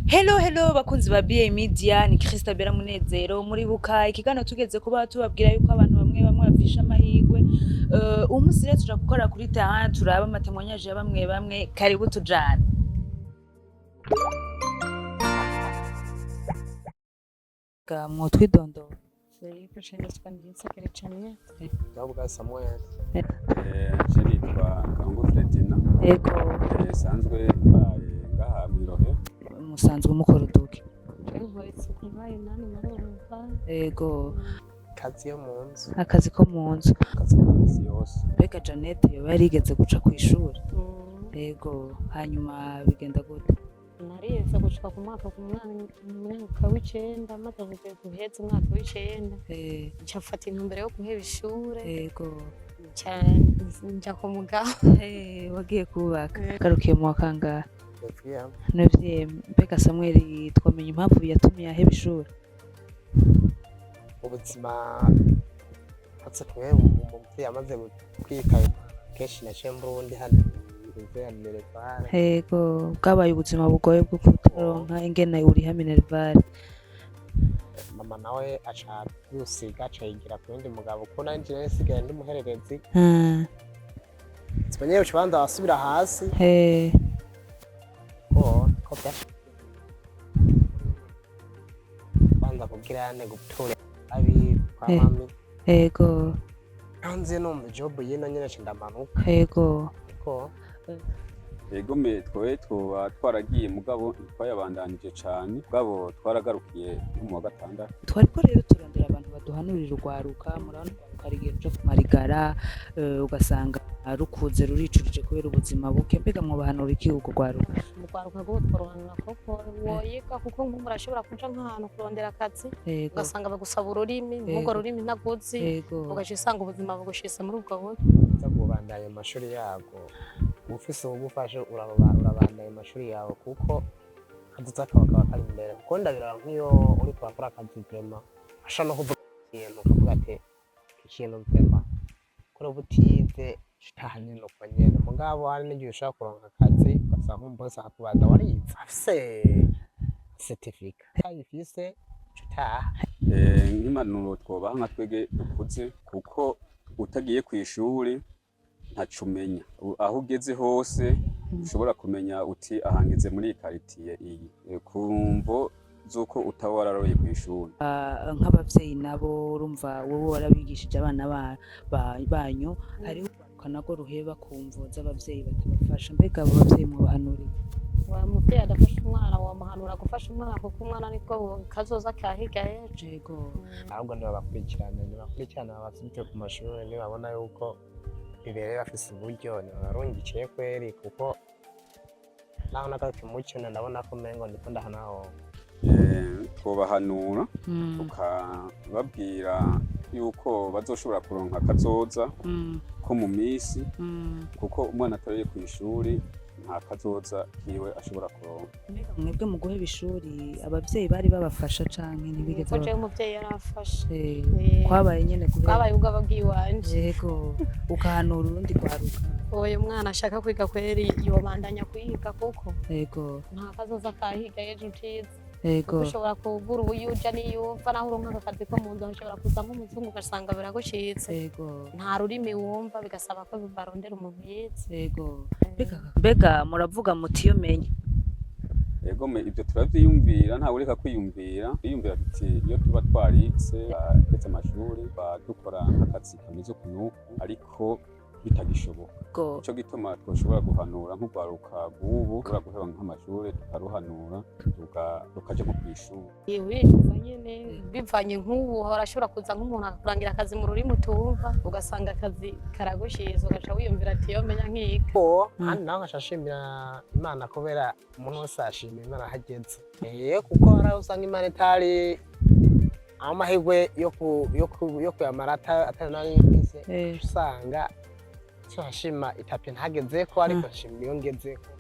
Hello bakunzi ba BA Media, ni Christabera Munezero. Muribuka ikiganiro tugeze kuba tubabwira yuko abantu bamwe bafisha amahirwe. Uyu munsi rero tuja gukora kuri terrain, turaba amatemwanyaje ya bamwe. Karibu tujane. Mwotwidondo. Felipe Chenezwa Ndinsa Kerechania. Ndavuga Samuel. Je nitwa Kangu Fredina. Ego. Sanzwe mbaye ngaha Mirohe. Musanzwe mukora uduki. Nkoritse kubaye nani marumva. Ego. Kazi yo mu nzu. Akazi ko mu nzu. Akazi ka misi yose. Beka Janet yoba yarigeze guca ku ishuri. Ego. Hanyuma bigenda gute? Nariyeza gushika ku mwaka w'icenda maze guheza umwaka w'icenda. Nshafata intumbero yo guheba ishure. Ego. Nja ku mugabo. Wagiye kubaka. Garukiye mu wakangahe? Ephraim. Nevye Beka Samuel twamenye impamvu yatumye aheba ishuri. Ubuzima hatse kwe umuvyeyi amaze kwika kenshi na Burundi hano Minerval. Ego, bwabaye ubuzima bugoye bwo kuronka ingene uriha Minerval. Mama nawe aca yusiga aca yigira ku wundi mugabo ko nanje nsigaye ndi muhererezi. Simenye ucibanza wasubira hasi. Ko banza kugira ne gutura abi kwa mami. Ego. Anze no mu job yino nyene ndamanuka. Ego. Ko Ego me twoba twaragiye mugabo twayabandanije cane. Mugabo twaragarukiye mu wa gatandatu. Twariko rero turondera abantu baduhanurira urwaruka, murabona karigero cyo kumarigara, ugasanga rukuze ruricurije kubera ubuzima buke. Mbega mu bahanura iki urwaruka? Urwaruka rwo tworonka koko woyiga kuko nk'umuntu ashobora kuja nk'ahantu kurondera akazi ugasanga bagusaba ururimi mugo rurimi ntaguzi ugaca usanga ubuzima bugushise muri ubwo buryo. Kubandanya amashuri yago ufise ubufashe urabandanya amashuri yawe kuko kaduza kabakaba kari imbere kuko ndabira nk'iyo uri kurakora akazi vrema asha no kuvuga ikintu ukavuga ati ikintu vrema kuri ubutize cyane no kwanyene mugabo hari n'igihe ushaka kuronka akazi ugasanga umubosi akubaza warize afise certificate kayifise cutaha. Nk'impanuro twobaha nka twege dukuze kuko utagiye ku ishuri ntacu umenya aho ugeze hose ushobora kumenya uti ahangeze muri quartier iyi kumvo zuko utaba wararoye ku ishuri. Nk'abavyeyi nabo urumva wowe warabigishije abana banyu hari ukanago ruheba kumvo z'abavyeyi batabafasha. Mbega abo bavyeyi mu bahanuriye wa muvyeyi adafasha umwana wamuhanura gufasha umwana kuko umwana niko kazoza kahiga yego. Ahubwo nibakurikirana abasubite ku mashuri nibabona yuko bibereye bafise uburyo barungikiye kweri kuko naho nagaruka umuco ndabona ko mengo ndiko ndahanaho. Twobahanura tukababwira yuko bazoshobora kuronka kazoza ko mu misi kuko umwana atariye ku ishuri nta kazoza kiwe ashobora kuronka. Mwebwe mu guheba ishuri abavyeyi bari babafasha canke ntibigeze ko je umuvyeyi yarafashe kwabaye nyene guheba kwabaye ubwo ababwiwanje. Yego ukahanura urundi kwaruka oyo mwana ashaka kwiga kweri yobandanya kwiga kuko yego nta kazoza kahiga ejo utize. Yego ushobora kugura ubuyuja niyumva naho uronka akazi ko mu nzu ushobora kuza nk'umuzungu ugasanga biragushitse. Yego nta rurimi wumva bigasaba ko barondera umuntu yize. Yego mbega muravuga muti yo menye. Yego ibyo turavyiyumvira nta ureka kwiyumvira tuti iyo tuba twaritse ndetse amashuri badukora nk'akazi kameze kunuku ariko bitagishoboka. Ico gituma twoshobora guhanura nk'urwaruka rw'ubu ushobora guheba nk'amashuri tukaruhanura rukaja mu kwishuri. Wicuza nyene bivanye nk'ubu harashobora kuza nk'umuntu akakurangira akazi mu rurimi utumva ugasanga akazi karagushize ugaca wiyumvira ati yo menya nk'iga. Hano naho nkashimira Imana kubera umuntu wese ashimira Imana hageze. Kuko hari usanga Imana itari amahirwe yo kuyamara atari nari mfise usanga cyashima itapi ntageze ko ariko nshimira iyo ngeze ko.